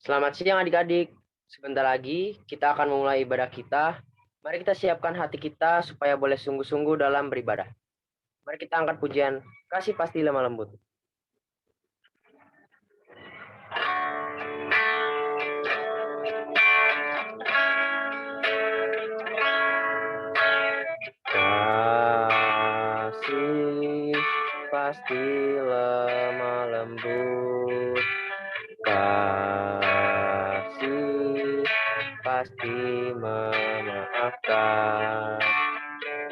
Selamat siang adik-adik. Sebentar lagi kita akan memulai ibadah kita. Mari kita siapkan hati kita supaya boleh sungguh-sungguh dalam beribadah. Mari kita angkat pujian, kasih pasti lemah lembut. Kasih pasti lemah lembut. Kasih pasti memaafkan.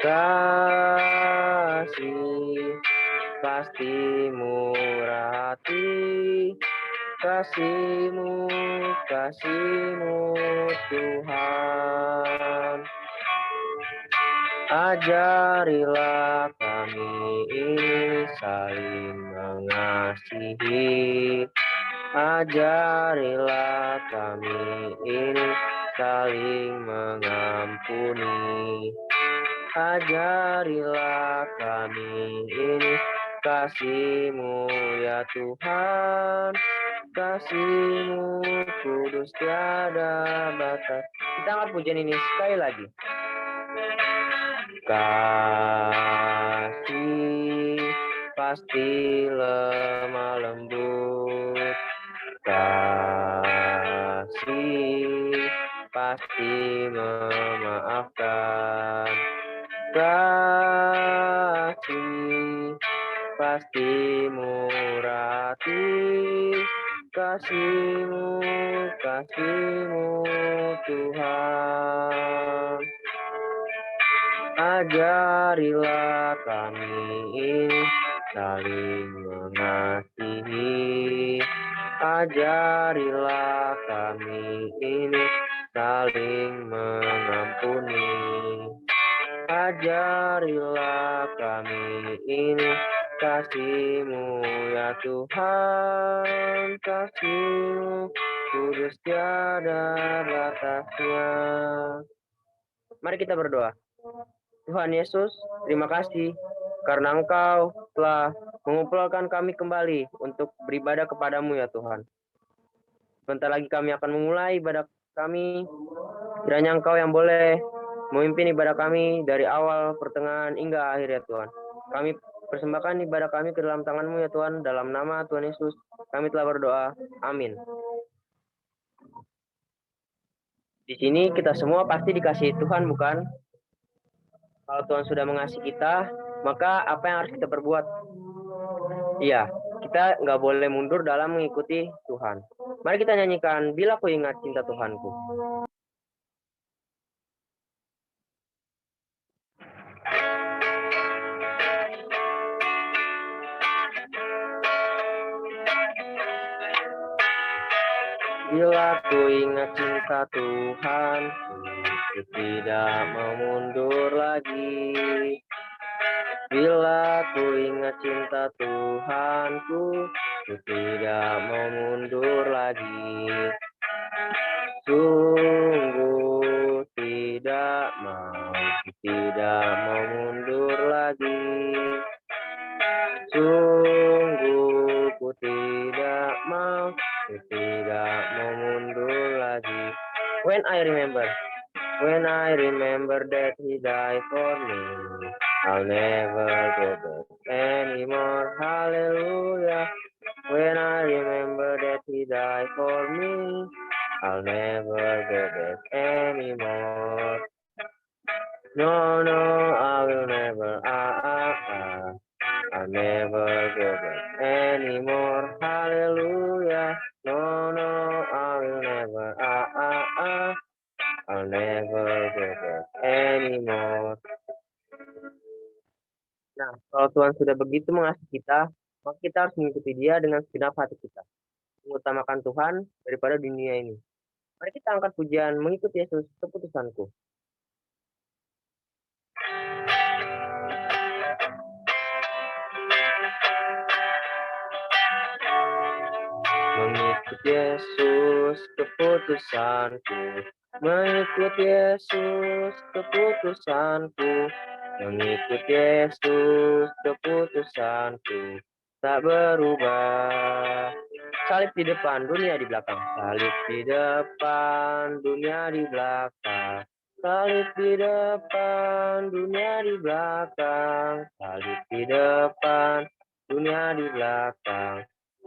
Kasih pasti murah hati. Kasihmu, kasihmu Tuhan. Ajarilah kami ini saling mengasihi. Ajarilah kami ini saling mengampuni. Ajarilah kami ini kasih-Mu ya Tuhan. Kasih-Mu kudus tiada batas. Kita angkat pujian ini sekali lagi. Kasih pasti lemah lembut. Kasih pasti memaafkan. Kasih pasti murah hati. Kasih-Mu, kasih-Mu Tuhan. Ajarilah kami ini saling mengasihi. Ajarilah kami ini saling mengampuni. Ajarilah kami ini kasih-Mu ya Tuhan. Kasih-Mu kudus tiada batasnya. Mari kita berdoa. Tuhan Yesus, terima kasih karena Engkau telah mengumpulkan kami kembali untuk beribadah kepadamu ya Tuhan. Sebentar lagi kami akan memulai ibadah kami. Kiranya Engkau yang boleh memimpin ibadah kami dari awal, pertengahan, hingga akhir ya Tuhan. Kami persembahkan ibadah kami ke dalam tangan-Mu ya Tuhan. Dalam nama Tuhan Yesus, kami telah berdoa. Amin. Di sini kita semua pasti dikasihi Tuhan, bukan? Kalau Tuhan sudah mengasihi kita, maka apa yang harus kita perbuat? Iya, kita nggak boleh mundur dalam mengikuti Tuhan. Mari kita nyanyikan, Bila Ku Ingat Cinta Tuhanku. Bila ku ingat cinta Tuhanku, ku tidak mau mundur lagi. Bila ku ingat cinta Tuhanku, ku tidak mau mundur lagi. Sungguh tidak mau, ku tidak mau mundur lagi. Sungguh ku tidak mau, ku tidak mau mundur lagi. When I remember that He died for me, I'll never go back anymore. Hallelujah. When I remember that He died for me, I'll never go back anymore. No, I will never, I'll never go back anymore. Hallelujah. No, I will never, I'll never go back anymore. Nah, kalau Tuhan sudah begitu mengasihi kita, maka kita harus mengikuti Dia dengan segenap hati kita. Mengutamakan Tuhan daripada dunia ini. Mari kita angkat pujian mengikuti Yesus, keputusanku. Mengikut Yesus keputusanku, mengikut Yesus keputusanku, mengikut Yesus keputusanku, tak berubah. Salib di depan, dunia di belakang. Salib di depan, dunia di belakang. Salib di depan, dunia di belakang. Salib di depan, dunia di belakang.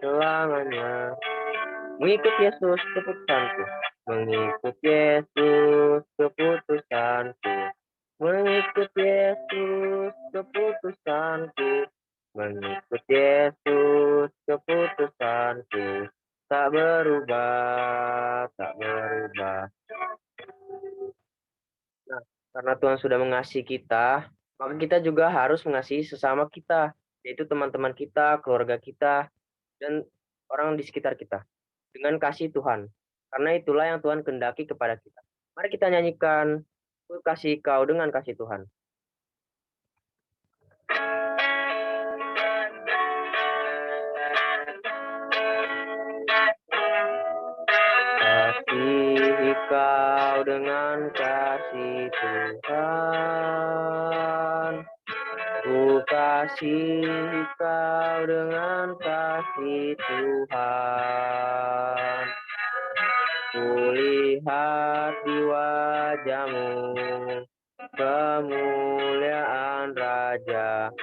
Selamanya. Mengikut Yesus keputusanku. Mengikut Yesus keputusanku. Mengikut Yesus keputusanku. Mengikut Yesus keputusanku. Tak berubah, tak berubah. Nah, karena Tuhan sudah mengasihi kita, maka kita juga harus mengasihi sesama kita, yaitu teman-teman kita, keluarga kita, dan orang di sekitar kita dengan kasih Tuhan. Karena itulah yang Tuhan kehendaki kepada kita. Mari kita nyanyikan Ku kasih kau dengan kasih Tuhan. Kasihi kau dengan kasih Tuhan. Ku kasihi kau dengan kasih Tuhan. Kulihat di wajahmu kemuliaan Raja.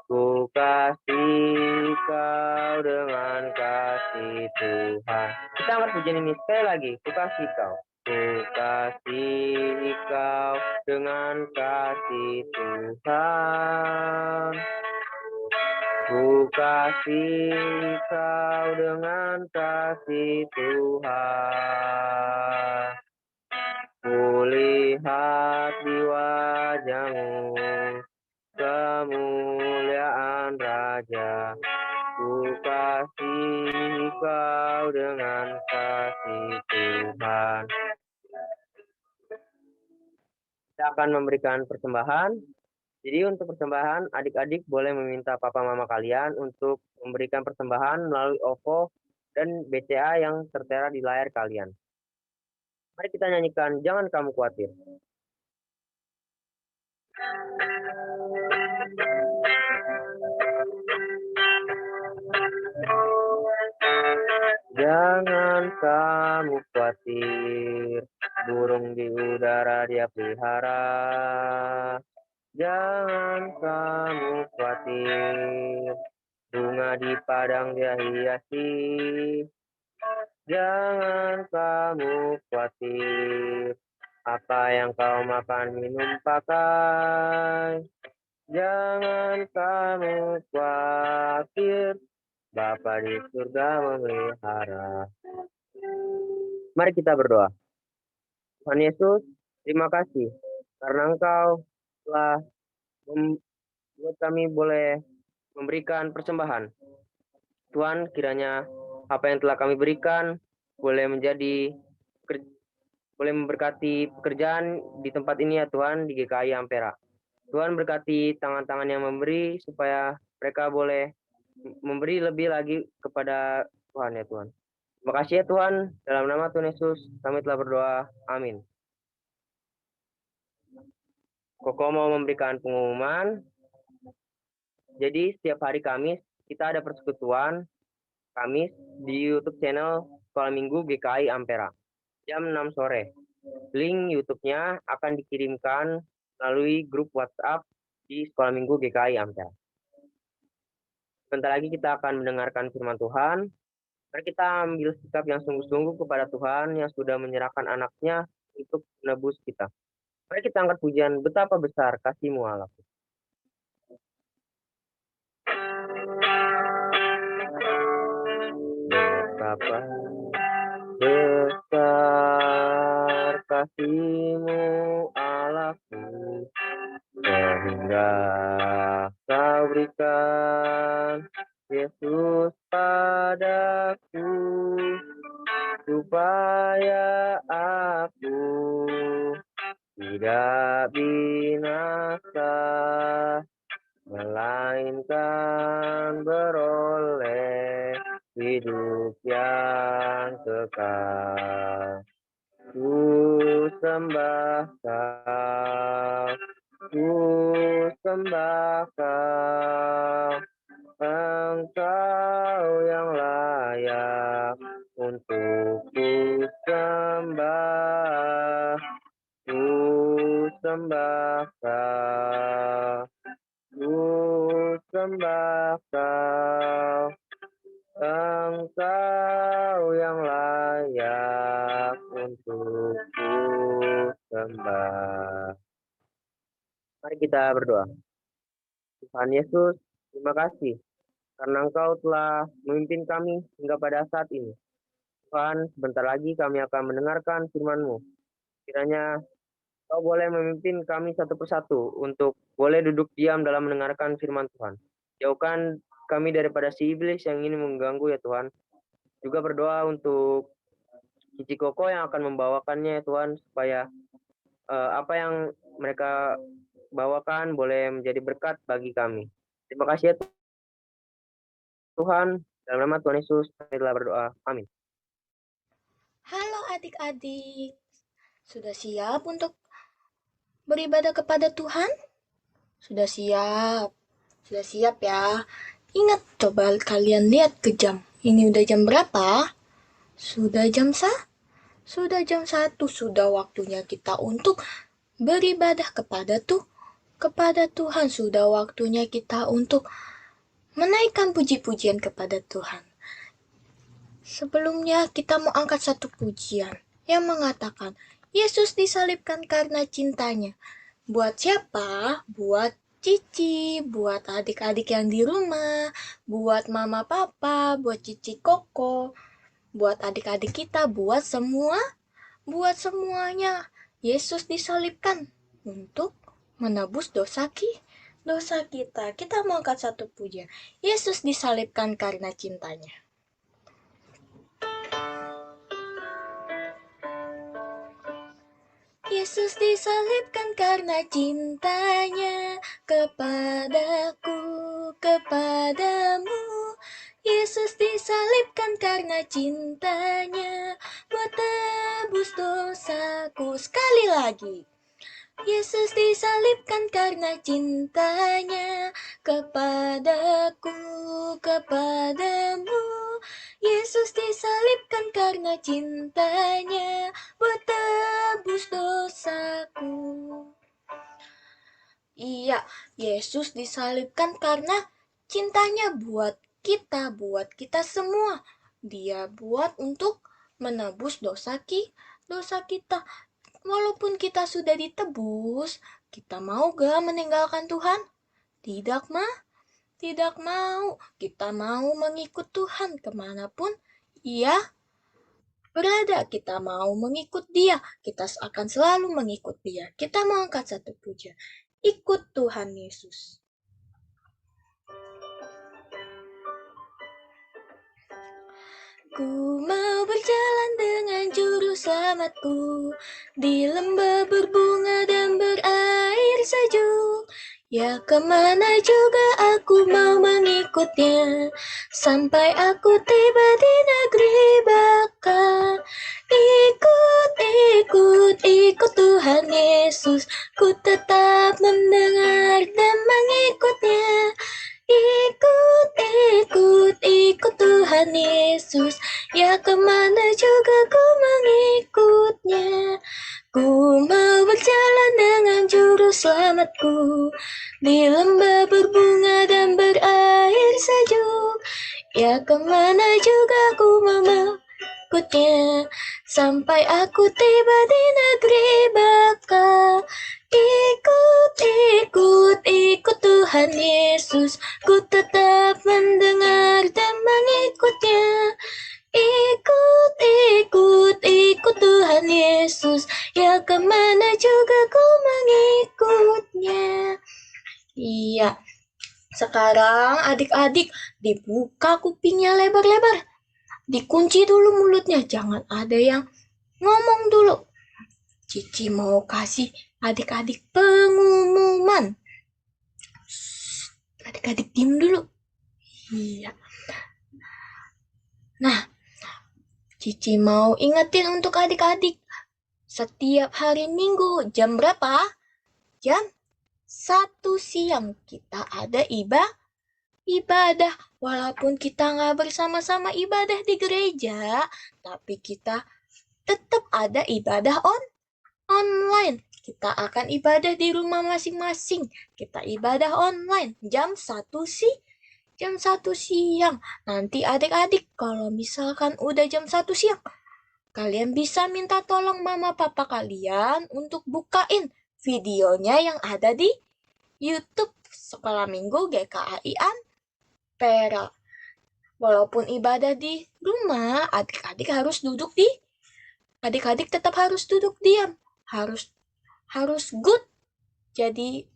Ku kasih kau dengan kasih Tuhan. Kita angkat pujian ini sekali lagi. Ku kasih kau. Ku kasih kau dengan kasih Tuhan. Ku kasih kau dengan kasih Tuhan. Kulihat di wajahmu kemuliaan Raja. Ku kasih kau dengan kasih Tuhan. Kita akan memberikan persembahan. Jadi untuk persembahan, adik-adik boleh meminta papa mama kalian untuk memberikan persembahan melalui OVO dan BCA yang tertera di layar kalian. Mari kita nyanyikan Jangan Kamu Khawatir. Jangan kamu khawatir, burung di udara dia pelihara. Jangan kamu khawatir, bunga di padang dia hiasi. Jangan kamu khawatir, apa yang kau makan, minum, pakai. Jangan kamu khawatir, Bapa di surga memelihara. Mari kita berdoa. Tuhan Yesus, terima kasih karena Engkau telah membuat kami boleh memberikan persembahan. Tuhan, kiranya apa yang telah kami berikan boleh memberkati pekerjaan di tempat ini ya Tuhan, di GKI Ampera. Tuhan berkati tangan-tangan yang memberi supaya mereka boleh memberi lebih lagi kepada Tuhan ya Tuhan. Terima kasih ya Tuhan, dalam nama Tuhan Yesus kami telah berdoa, amin. Koko mau memberikan pengumuman. Jadi setiap hari Kamis kita ada persekutuan Kamis di YouTube channel Sekolah Minggu GKI Ampera jam 6 sore. Link YouTube-nya akan dikirimkan melalui grup WhatsApp di Sekolah Minggu GKI Ampera. Sebentar lagi kita akan mendengarkan firman Tuhan. Mari kita ambil sikap yang sungguh-sungguh kepada Tuhan yang sudah menyerahkan anaknya untuk menebus kita. Mari kita angkat pujian betapa besar kasih-Mu Allah. Betapa besar kasih-Mu Allahku, sehingga Kau berikan Yesus padaku, supaya aku tidak binasa, melainkan beroleh hidup yang kekal. Ku sembah Kau, ku sembah Kau, Engkau yang layak untuk ku sembah. Ku sembah Kau, ku sembah Kau, Engkau yang layak untuk ku sembah. Mari kita berdoa. Tuhan Yesus, terima kasih karena Engkau telah memimpin kami hingga pada saat ini. Tuhan, sebentar lagi kami akan mendengarkan firman-Mu. Kiranya Kau boleh memimpin kami satu persatu untuk boleh duduk diam dalam mendengarkan firman Tuhan. Jauhkan kami daripada si iblis yang ingin mengganggu ya Tuhan. Juga berdoa untuk Cici Koko yang akan membawakannya ya Tuhan, supaya apa yang mereka bawakan boleh menjadi berkat bagi kami. Terima kasih ya Tuhan, dalam nama Tuhan Yesus kami telah berdoa. Amin. Halo adik-adik, sudah siap untuk beribadah kepada Tuhan? Sudah siap? Sudah siap ya? Ingat, coba kalian lihat ke jam. Ini udah jam berapa? Sudah jam Sudah jam 1, sudah waktunya kita untuk beribadah kepada Tuhan. Sudah waktunya kita untuk menaikkan puji-pujian kepada Tuhan. Sebelumnya kita mau angkat satu pujian yang mengatakan, Yesus disalibkan karena cintanya. Buat siapa? Buat Cici, buat adik-adik yang di rumah, buat mama papa, buat Cici Koko, buat adik-adik kita, buat semuanya. Yesus disalibkan untuk menebus dosa kita. Kita mau angkat satu pujian. Yesus disalibkan karena cintanya. Yesus disalibkan karena cintanya kepadaku, kepadamu. Yesus disalibkan karena cintanya buat tebus dosaku. Sekali lagi. Yesus disalibkan karena cintanya kepadaku, kepadamu. Yesus disalibkan karena cintanya buat tebus dosaku. Iya, Yesus disalibkan karena cintanya buat kita semua. Dia buat untuk menebus dosa kita. Walaupun kita sudah ditebus, kita mau gak meninggalkan Tuhan? Tidak mau. Kita mau mengikut Tuhan kemanapun Ia berada. Kita mau mengikut Dia. Kita akan selalu mengikut Dia. Kita mau angkat satu puja. Ikut Tuhan Yesus. Ku mau berjalan dengan juru selamatku di lembah berbunga dan berair sejuk. Ya kemana juga aku mau mengikutnya, sampai aku tiba di negeri Baka. Ikut Tuhan Yesus, ku tetap mendengar dan mengikutnya. Ikut Tuhan Yesus, ya kemana juga ku mengikutnya. Ku mau berjalan dengan juru selamatku di lembah berbunga dan berair sejuk. Ya kemana juga ku mau mengikutnya, sampai aku tiba di negeri Baka. Ikut Tuhan Yesus, ku tetap mendengar dan mengikutnya. Ikut Tuhan Yesus, ya kemana juga ku mengikutnya. Iya, sekarang adik-adik dibuka kupingnya lebar-lebar. Dikunci dulu mulutnya, jangan ada yang ngomong dulu. Cici mau kasih adik-adik pengumuman. Adik-adik diam dulu. Iya. Nah, Cici mau ingetin untuk adik-adik. Setiap hari Minggu jam berapa? Jam 1 siang kita ada ibadah Walaupun kita nggak bersama-sama ibadah di gereja, tapi kita tetap ada ibadah online. Kita akan ibadah di rumah masing-masing. Kita ibadah online jam 1 siang. Nanti adik-adik kalau misalkan udah jam 1 siang, kalian bisa minta tolong mama papa kalian untuk bukain videonya yang ada di YouTube Sekolah Minggu GKAI Ampera. Walaupun ibadah di rumah, adik-adik tetap harus duduk diam. Harus good. Jadi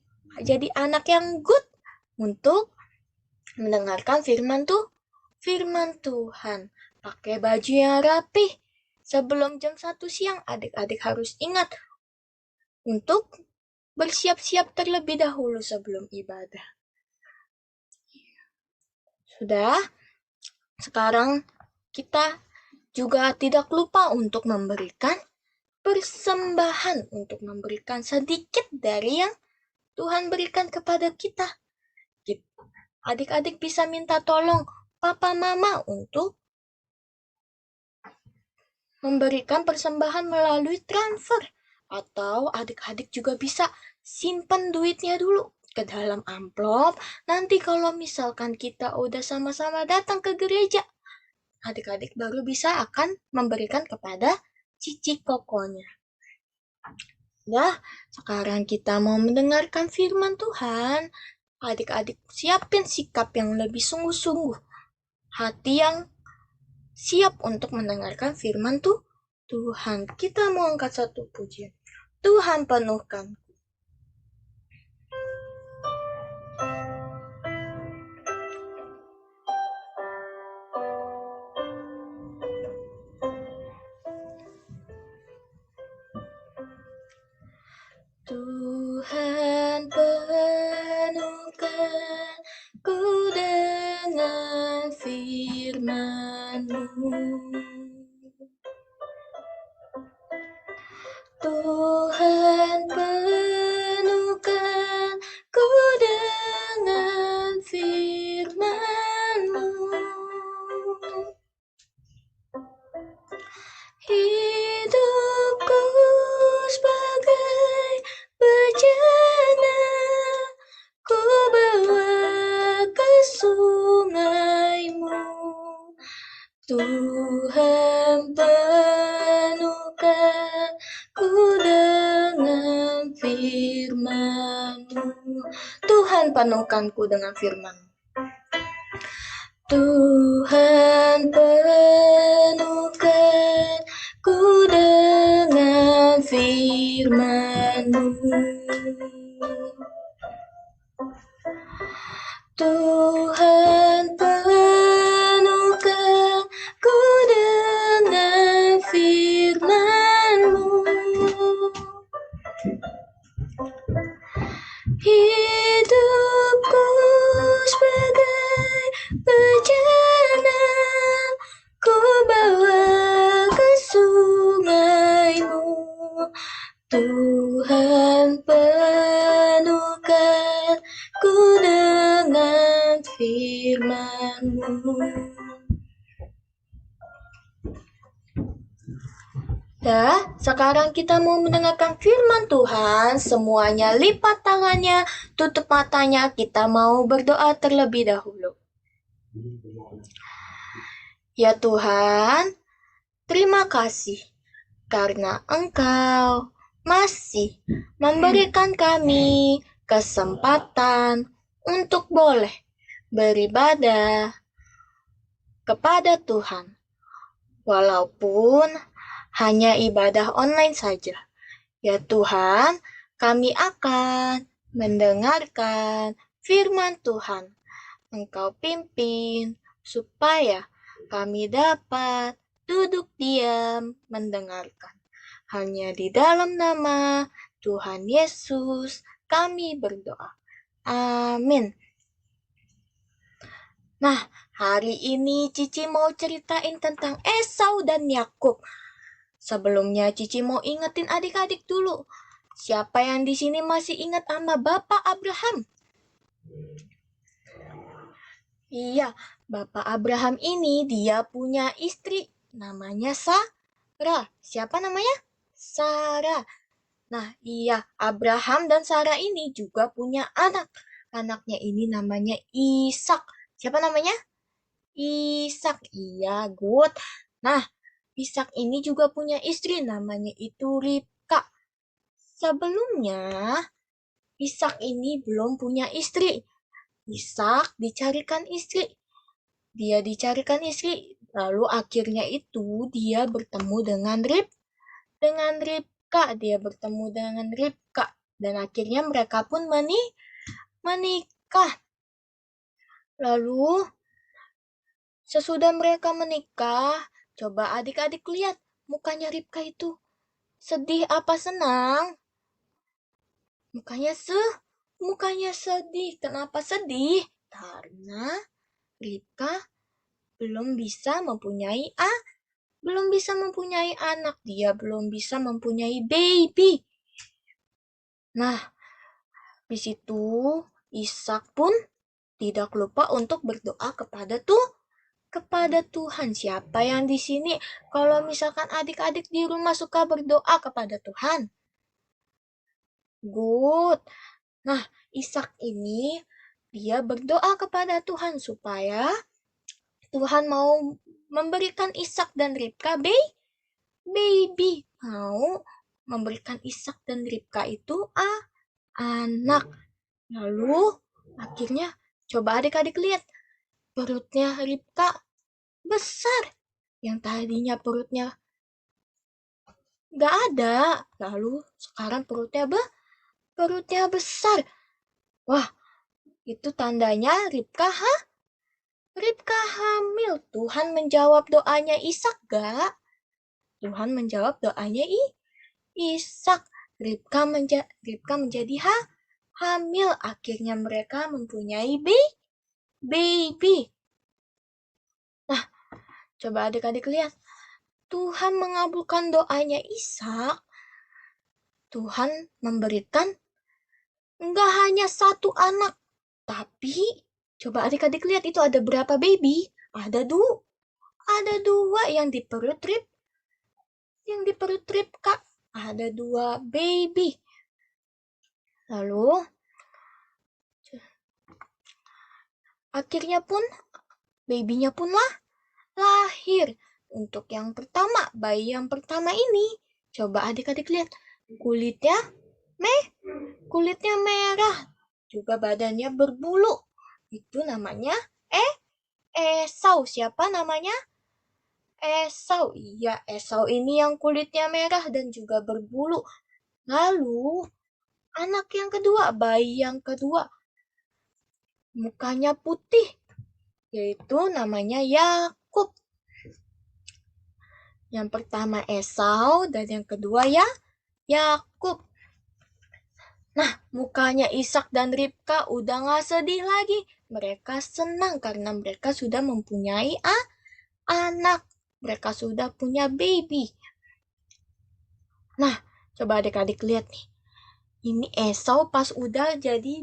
anak yang good untuk mendengarkan firman Tuhan. Pakai baju yang rapi. Sebelum jam 1 siang, adik-adik harus ingat untuk bersiap-siap terlebih dahulu sebelum ibadah. Sudah? Sekarang kita juga tidak lupa untuk memberikan persembahan, untuk memberikan sedikit dari yang Tuhan berikan kepada kita. Adik-adik bisa minta tolong papa mama untuk memberikan persembahan melalui transfer. Atau adik-adik juga bisa simpan duitnya dulu ke dalam amplop. Nanti kalau misalkan kita udah sama-sama datang ke gereja, adik-adik baru bisa akan memberikan kepada cici kokonya. Nah, sekarang kita mau mendengarkan firman Tuhan. Adik-adik siapin sikap yang lebih sungguh-sungguh. Hati yang siap untuk mendengarkan firman Tuhan. Kita mau angkat satu pujian. Tuhan penuhkan. Tuhan penuhkan ku dengan firman-Mu. Tuhan penuhkan ku dengan firman-Mu. Hidupku sebagai bejana, ku bawa ke sungai-Mu. Tuhan penuhkan ku dengan firman-Mu. Tuhan penuhkanku dengan firman-Mu. Tuhan penuhkan ku dengan firman-Mu. Tuhan penuhkan ku dengan firman-Mu. Hidupku sebagai bejana, ku bawa ke sungai-Mu. Tuhan penuhkan ku dengan firman-Mu. Dah, sekarang kita mau mendengarkan firman Tuhan. Semuanya lipat tangannya, tutup matanya. Kita mau berdoa terlebih dahulu. Ya Tuhan, terima kasih karena Engkau masih memberikan kami kesempatan untuk boleh beribadah kepada Tuhan. Walaupun hanya ibadah online saja. Ya Tuhan, kami akan mendengarkan firman Tuhan. Engkau pimpin supaya kami dapat duduk diam mendengarkan. Hanya di dalam nama Tuhan Yesus kami berdoa. Amin. Nah, hari ini Cici mau ceritain tentang Esau dan Yakub. Sebelumnya Cici mau ingetin adik-adik dulu. Siapa yang di sini masih ingat sama Bapak Abraham? Iya, Bapak Abraham ini dia punya istri namanya Sarah. Siapa namanya? Sarah. Nah, iya, Abraham dan Sarah ini juga punya anak. Anaknya ini namanya Ishak. Siapa namanya? Ishak. Iya, good. Nah, Ishak ini juga punya istri namanya itu Ribka. Sebelumnya, Ishak ini belum punya istri. Ishak dicarikan istri. Dia dicarikan istri. Lalu akhirnya itu dia bertemu dengan Ribka. Dia bertemu dengan Ribka. Dan akhirnya mereka pun menikah. Lalu sesudah mereka menikah, coba adik-adik lihat mukanya Ribka itu. Sedih apa senang? Mukanya mukanya sedih. Kenapa sedih? Karena Ribka belum bisa mempunyai belum bisa mempunyai anak, dia belum bisa mempunyai baby. Nah, di situ Ishak pun tidak lupa untuk berdoa kepada Tuhan. Siapa yang di sini kalau misalkan adik-adik di rumah suka berdoa kepada Tuhan? Good. Nah, Ishak ini dia berdoa kepada Tuhan supaya Tuhan mau memberikan Ishak dan Ribka baby. Mau memberikan Ishak dan Ribka itu anak. Lalu akhirnya coba adik-adik lihat perutnya Ribka besar. Yang tadinya perutnya nggak ada. Lalu sekarang perutnya besar. Wah, itu tandanya Ribka hamil. Tuhan menjawab doanya Ishak gak? Tuhan menjawab doanya Ishak. Ribka menjadi hamil. Akhirnya mereka mempunyai baby. Nah, coba adik-adik lihat. Tuhan mengabulkan doanya Ishak. Tuhan memberikan enggak hanya satu anak, tapi coba adik-adik lihat itu ada berapa baby? Ada dua yang di perut Ribka. Ada dua baby. Lalu akhirnya pun babynya pun lahir. Untuk yang pertama, bayi yang pertama ini, coba adik-adik lihat kulitnya kulitnya merah, juga badannya berbulu. Itu namanya Esau. Siapa namanya? Esau. Iya, Esau ini yang kulitnya merah dan juga berbulu. Lalu, anak yang kedua, bayi yang kedua, mukanya putih, yaitu namanya Yakub. Yang pertama Esau dan yang kedua Yakub. Nah, mukanya Ishak dan Ribka udah gak sedih lagi. Mereka senang karena mereka sudah mempunyai anak. Mereka sudah punya baby. Nah, coba adik-adik lihat nih. Ini Esau pas udah jadi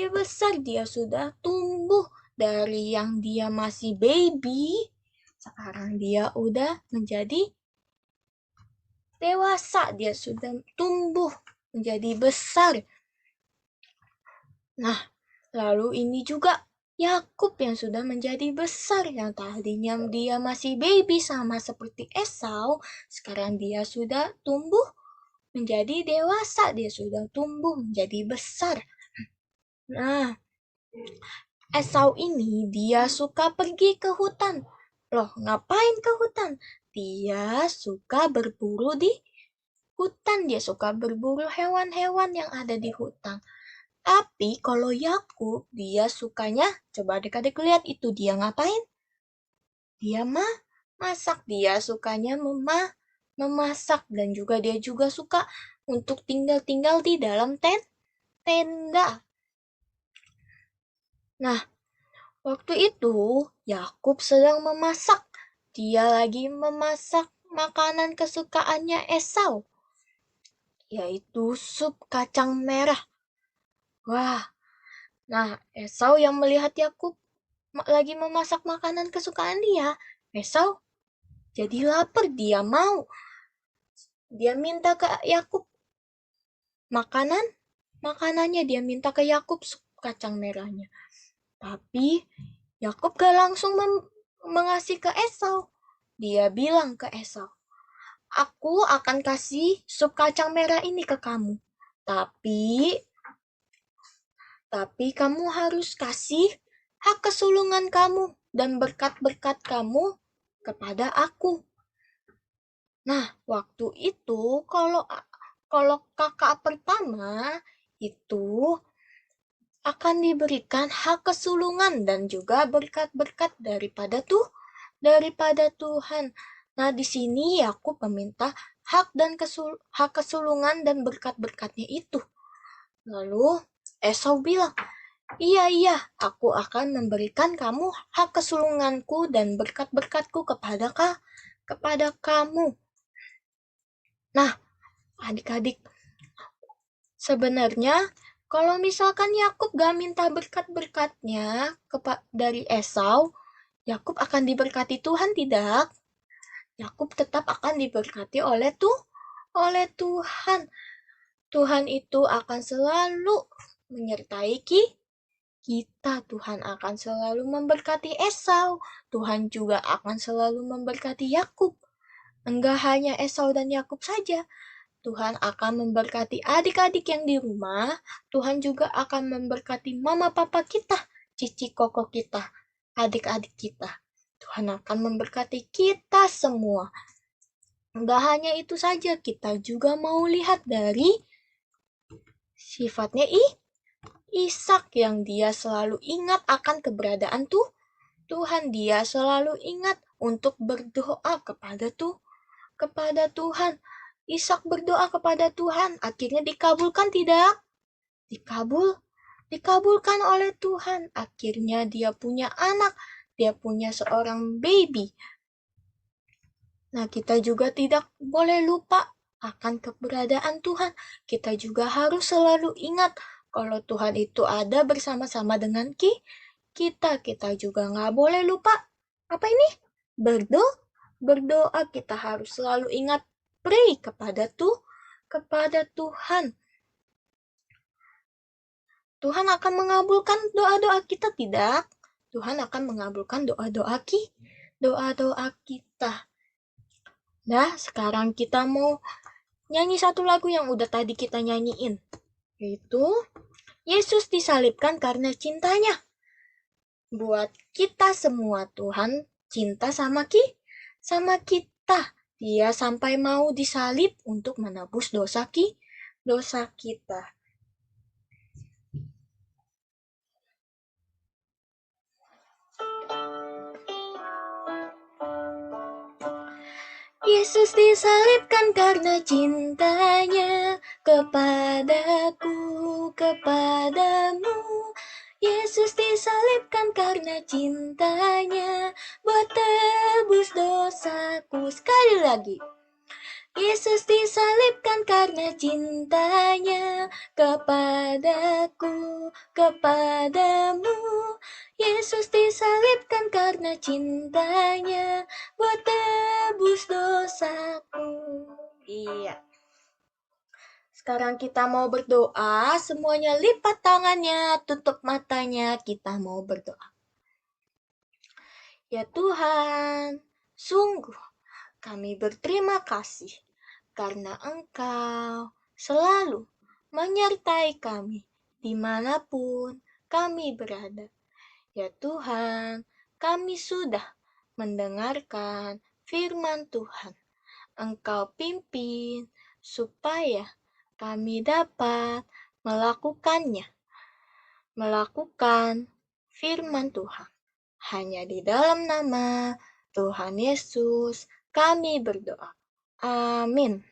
besar. Dia sudah tumbuh dari yang dia masih baby. Sekarang dia udah menjadi dewasa. Dia sudah tumbuh menjadi besar. Nah, lalu ini juga Yakub yang sudah menjadi besar. Yang tadinya dia masih baby sama seperti Esau. Sekarang dia sudah tumbuh menjadi dewasa. Dia sudah tumbuh menjadi besar. Nah, Esau ini dia suka pergi ke hutan. Loh, ngapain ke hutan? Dia suka berburu di hutan. Dia suka berburu hewan-hewan yang ada di hutan. Tapi kalau Yakub, dia sukanya, coba adik-adik lihat itu dia ngapain? Dia masak. Dia sukanya memasak dan juga dia juga suka untuk tinggal-tinggal di dalam tenda. Nah, waktu itu Yakub sedang memasak. Dia lagi memasak makanan kesukaannya Esau, yaitu sup kacang merah. Wah, Nah, Esau yang melihat Yakub lagi memasak makanan kesukaan dia, Esau jadi lapar, dia minta ke Yakub makanannya dia minta ke Yakub sup kacang merahnya. Tapi Yakub gak langsung mengasih ke Esau. Dia bilang ke Esau, aku akan kasih sup kacang merah ini ke kamu. Tapi kamu harus kasih hak kesulungan kamu dan berkat-berkat kamu kepada aku. Nah, waktu itu kalau kakak pertama itu akan diberikan hak kesulungan dan juga berkat-berkat daripada Tuhan. Nah, di sini Yakub meminta hak kesulungan dan berkat-berkatnya itu. Lalu Esau bilang, iya, aku akan memberikan kamu hak kesulunganku dan berkat-berkatku kepada kamu. Nah, adik-adik, sebenarnya kalau misalkan Yakub gak minta berkat-berkatnya dari Esau, Yakub akan diberkati Tuhan tidak? Yakub tetap akan diberkati oleh Tuhan. Tuhan itu akan selalu menyertai kita. Tuhan akan selalu memberkati Esau. Tuhan juga akan selalu memberkati Yakub. Enggak hanya Esau dan Yakub saja. Tuhan akan memberkati adik-adik yang di rumah. Tuhan juga akan memberkati mama papa kita, cici koko kita, adik-adik kita. Tuhan akan memberkati kita semua. Enggak hanya itu saja, kita juga mau lihat dari sifatnya Ishak yang dia selalu ingat akan keberadaan Tuhan. Dia selalu ingat untuk berdoa kepada Tuhan. Ishak berdoa kepada Tuhan, akhirnya dikabulkan tidak? Dikabulkan oleh Tuhan. Akhirnya dia punya anak, dia punya seorang baby. Nah, kita juga tidak boleh lupa akan keberadaan Tuhan. Kita juga harus selalu ingat kalau Tuhan itu ada bersama-sama dengan kita. Kita juga nggak boleh lupa apa ini? Berdoa. Kita harus selalu ingat pray kepada Tuhan. Tuhan akan mengabulkan doa-doa kita tidak? Tuhan akan mengabulkan doa-doa kita. Nah, sekarang kita mau nyanyi satu lagu yang udah tadi kita nyanyiin, yaitu Yesus disalibkan karena cintanya. Buat kita semua, Tuhan cinta sama kita. Dia sampai mau disalib untuk menebus dosa kita. Yesus disalibkan karena cintanya kepadaku, kepadamu. Yesus disalibkan karena cintanya buat tebus dosaku. Sekali lagi. Yesus disalibkan karena cintanya kepadaku, kepadamu. Yesus disalibkan karena cintanya buat tebus dosaku. Iya. Sekarang kita mau berdoa, semuanya lipat tangannya, tutup matanya, kita mau berdoa. Ya Tuhan, sungguh kami berterima kasih karena Engkau selalu menyertai kami dimanapun kami berada. Ya Tuhan, kami sudah mendengarkan firman Tuhan. Engkau pimpin supaya kami dapat melakukan firman Tuhan. Hanya di dalam nama Tuhan Yesus kami berdoa. Amin.